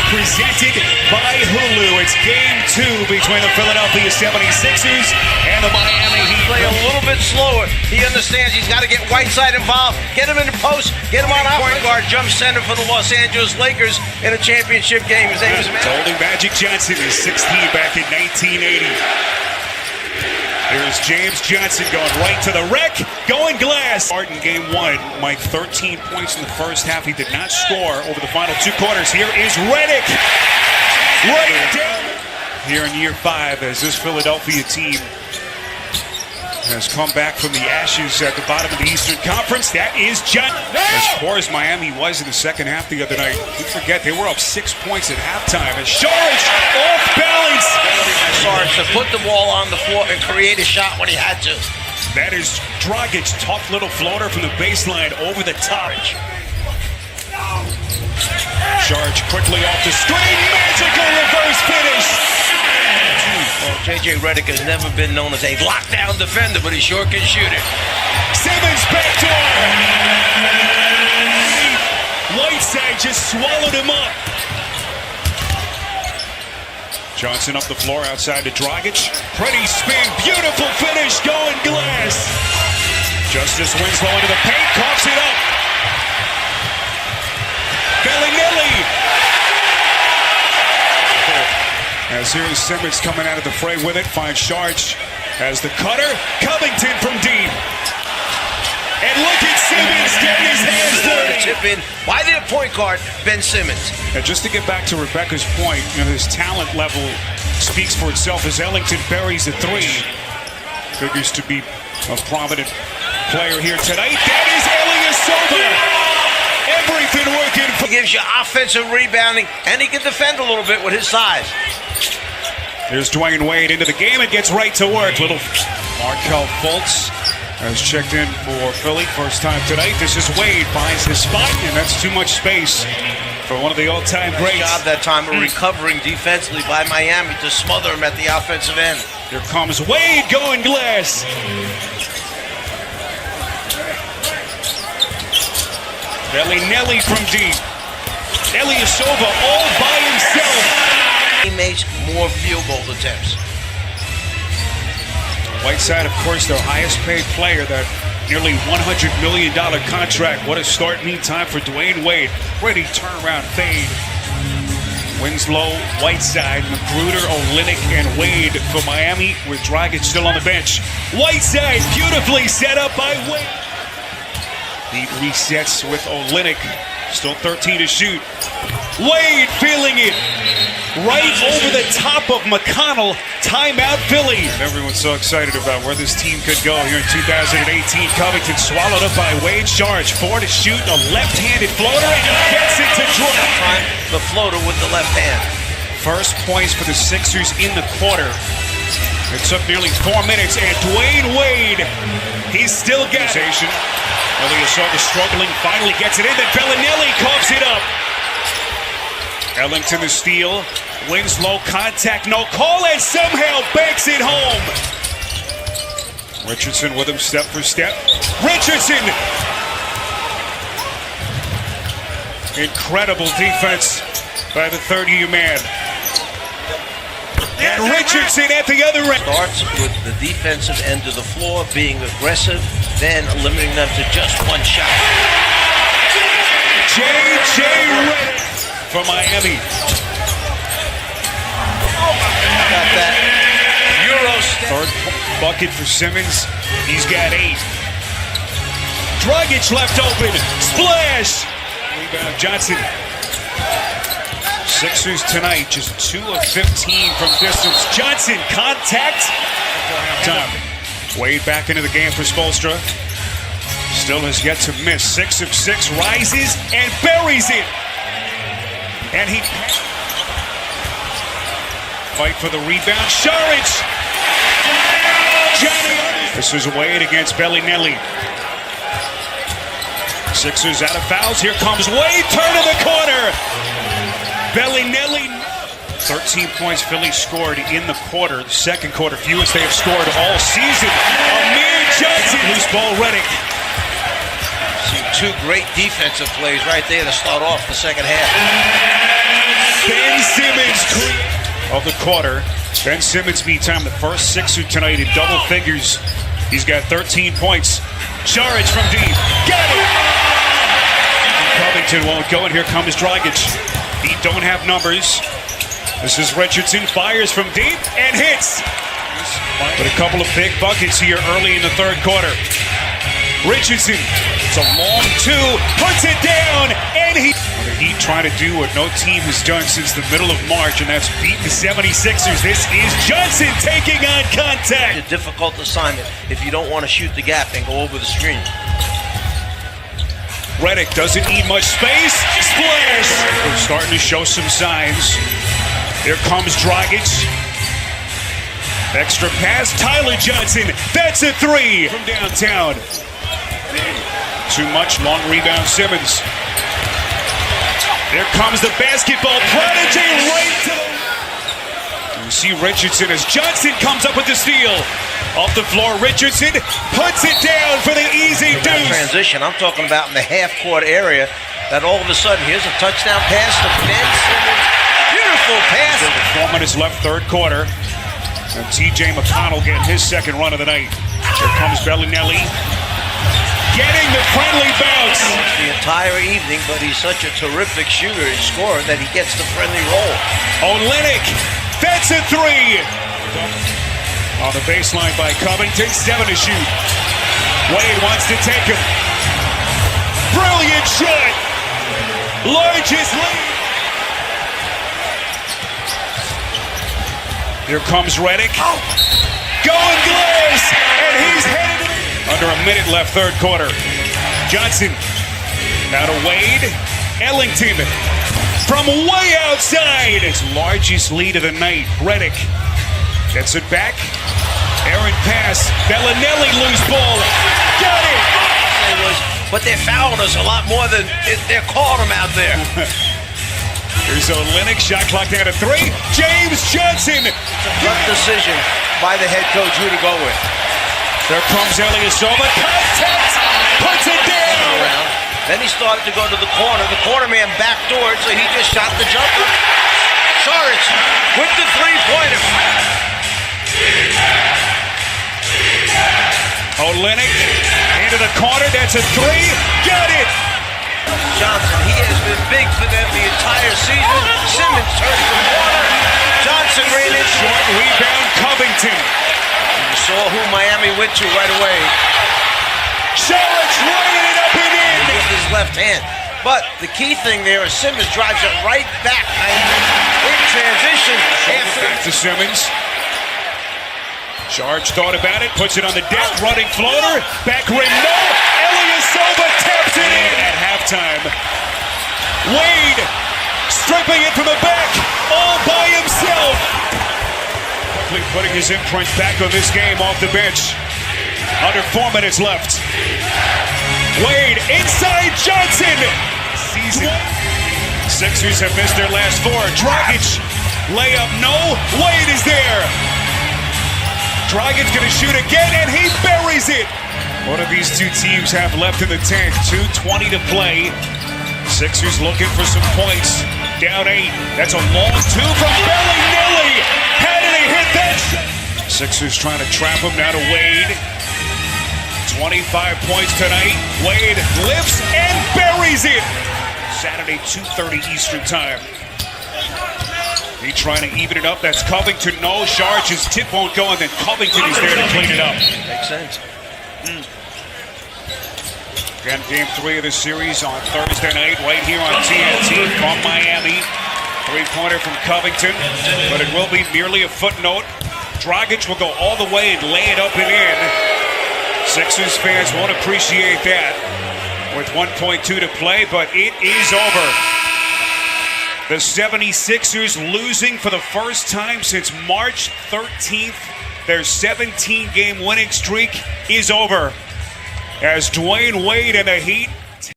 presented by Hulu. It's game 2 between the Philadelphia 76ers and the Miami Heat. Play a little bit slower. He understands he's got to get Whiteside involved, get him in the post, get him on point guard, jump center for the Los Angeles Lakers in a championship game. His name is holding Magic Johnson, his 16 back in 1980. Here's James Johnson going right to the wreck, going glass. Martin game 1, Mike, 13 points in the first half. He did not score over the final 2 quarters. Here is Redick, right down here in year 5 as this Philadelphia team has come back from the ashes at the bottom of the Eastern Conference. That is John. As poor as Miami was in the second half the other night, don't forget they were up 6 points at halftime. As Saric off balance. Saric to put the ball on the floor and create a shot when he had to. That is Dragic, tough little floater from the baseline over the top. Saric quickly off the screen, magical reverse finish. Well, J.J. Redick has never been known as a lockdown defender, but he sure can shoot it. Simmons backdoor. Whiteside just swallowed him up. Johnson up the floor outside to Dragic. Pretty spin, beautiful finish, going glass. Justice Winslow into the paint, coughs it up. Bellinelli. As here's Simmons coming out of the fray with it, finds Saric as the cutter. Covington from deep. And look at Simmons getting his hands dirty. Chip in. Why did a point guard Ben Simmons? And just to get back to Rebecca's point, his talent level speaks for itself as Ellington buries a 3. Figures to be a prominent player here tonight. That is Ilyasova. Everything working. He gives you offensive rebounding, and he can defend a little bit with his size. There's Dwayne Wade into the game and gets right to work. Little Markelle Fultz has checked in for Philly. First time tonight. This is Wade, finds his spot, and that's too much space for one of the all-time greats. Nice job that time of recovering defensively by Miami to smother him at the offensive end. Here comes Wade going glass. Bellinelli from deep. Ilyasova all by himself. He makes more field goal attempts. Whiteside, of course, their highest paid player, that nearly $100 million contract. What a start meantime for Dwayne Wade. Pretty turnaround fade. Winslow, Whiteside, Magruder, Olynyk, and Wade for Miami with Dragic still on the bench. Whiteside beautifully set up by Wade. He resets with Olynyk. Still 13 to shoot. Wade feeling it. Right over the top of McConnell. Timeout Philly. And everyone's so excited about where this team could go here in 2018. Covington swallowed up by Wade. Saric 4 to shoot. A left-handed floater and he gets it to drop. The floater with the left hand. First points for the Sixers in the quarter. It took nearly 4 minutes and Dwayne Wade, he's still got it. Ilyasova struggling, finally gets it in. Then Bellinelli coughs it up. Ellington the steal. Winslow contact, no call, and somehow banks it home. Richardson with him step for step. Richardson! Incredible defense by the third-year man. And Richardson at the other end. Starts with the defensive end of the floor, being aggressive, then limiting them to just one shot. J.J. Redick for Miami. Got that Euro step. Third bucket for Simmons. He's got 8. Dragic left open. Splash! Rebound Johnson. Sixers tonight, just 2 of 15 from distance. Johnson, contact. Time. Wade back into the game for Spoelstra. Still has yet to miss. 6 of 6, rises and buries it. And he fight for the rebound. Saric. This is Wade against Bellinelli. Sixers out of fouls. Here comes Wade. Turn to the corner. Bellinelli. 13 points Philly scored in the quarter. The second quarter, fewest they have scored all season. Amir Johnson. Loose ball, Redick. See 2 great defensive plays right there to start off the second half. Ben Simmons of the quarter. Ben Simmons meets time the first Sixer tonight in double figures. He's got 13 points. Saric from deep. Got it! Covington won't go, and here comes Dragic. He don't have numbers. This is Richardson, fires from deep and hits. But a couple of big buckets here early in the third quarter. Richardson, it's a long two, puts it down, and the Heat trying to do what no team has done since the middle of March, and that's beat the 76ers. This is Johnson taking on contact. A difficult assignment if you don't want to shoot the gap and go over the screen. Redick doesn't need much space. Splash! They're starting to show some signs. Here comes Dragic. Extra pass, Tyler Johnson. That's a three from downtown. Too much, long rebound, Simmons. Here comes the basketball prodigy right to the... You see Richardson as Johnson comes up with the steal. Off the floor, Richardson puts it down for the easy deuce. Transition, I'm talking about in the half-court area, that all of a sudden, here's a touchdown pass to Ben Simmons. Beautiful pass. Still 4 minutes left, third quarter. And T.J. McConnell getting his second run of the night. Here comes Bellinelli. Getting the friendly bounce. The entire evening, but he's such a terrific shooter and scorer that he gets the friendly roll. Olynyk, that's a three. On the baseline by Covington, 7 to shoot. Wade wants to take him. Brilliant shot. Largest lead. Here comes Redick. Going gloves, and he's headed to under a minute left, third quarter. Johnson, now to Wade. Ellington from way outside. His largest lead of the night. Redick gets it back. Aaron pass. Bellinelli loose ball. Got it! But they're fouling us a lot more than they're calling them out there. Here's Olynyk, shot clock down to 3. James Johnson. Tough decision by the head coach who to go with. There comes Ilyasova. Contact! Puts it down! Then he started to go to the corner. The corner man backdoored, so he just shot the jumper. Saric with the three-pointer. Olynyk into the corner. That's a 3. Got it! Johnson, he has been big for them the entire season. Simmons turns the corner. Johnson ran in. Short rebound, Covington. You saw who Miami went to right away. Saric running it up and in. With his left hand. But the key thing there is Simmons drives it right back in transition. Back to Simmons. Charge thought about it, puts it on the deck, running floater, back rim, no! Ilyasova taps it in at halftime. Wade stripping it from the back, all by himself. Quickly putting his imprint back on this game off the bench. Under 4 minutes left. Wade inside Johnson. Season. Sixers have missed their last 4. Dragic, layup, no. Wade is there. Dragic's gonna shoot again, and he buries it. What do these two teams have left in the tank? 2:20 to play. Sixers looking for some points. Down 8. That's a long 2 from Bellinelli. How did he hit that shot? Sixers trying to trap him. Now to Wade. 25 points tonight. Wade lifts and buries it. Saturday, 2:30 Eastern time. He trying to even it up. That's Covington. No, Saric's tip won't go, and then Covington is there to clean it up. Makes sense. Again, game 3 of the series on Thursday night, right here on TNT from Miami. Three-pointer from Covington, but it will be merely a footnote. Dragic will go all the way and lay it up and in. Sixers fans won't appreciate that with 1:2 to play, but it is over. The 76ers losing for the first time since March 13th. Their 17-game winning streak is over as Dwayne Wade and the Heat